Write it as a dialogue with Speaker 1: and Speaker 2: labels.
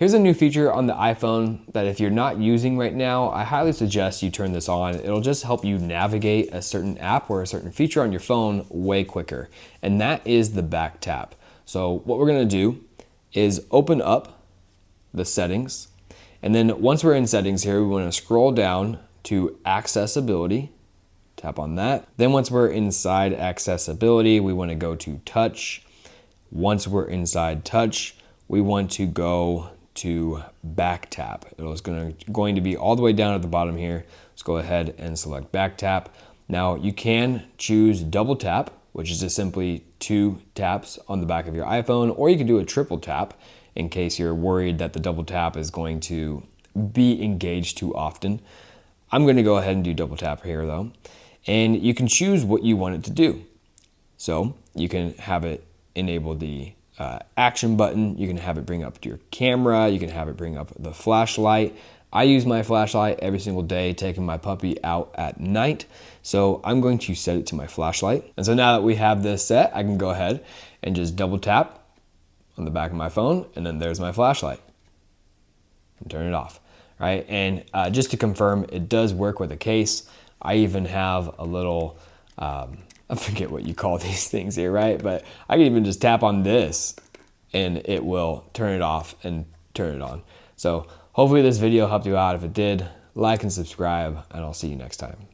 Speaker 1: Here's a new feature on the iPhone that if you're not using right now, I highly suggest you turn this on. It'll just help you navigate a certain app or a certain feature on your phone way quicker. And that is the back tap. So what we're gonna do is open up the settings. And then once we're in settings here, we wanna scroll down to accessibility, tap on that. Then once we're inside accessibility, we wanna go to touch. Once we're inside touch, we want to go to back tap. It's going to be all the way down at the bottom here. Let's go ahead and select back tap. Now you can choose double tap, which is just simply 2 taps on the back of your iPhone, or you can do a triple tap in case you're worried that the double tap is going to be engaged too often. I'm going to go ahead and do double tap here though. And you can choose what you want it to do. So you can have it enable the action button, you can have it bring up your camera, you can have it bring up the flashlight. I use my flashlight every single day taking my puppy out at night, so I'm going to set it to my flashlight. And so now that we have this set, I can go ahead and just double tap on the back of my phone, and then there's my flashlight and turn it off, right? And just to confirm, it does work with a case. I even have a little I forget what you call these things here, right? But I can even just tap on this and it will turn it off and turn it on. So hopefully this video helped you out. If it did, like and subscribe, and I'll see you next time.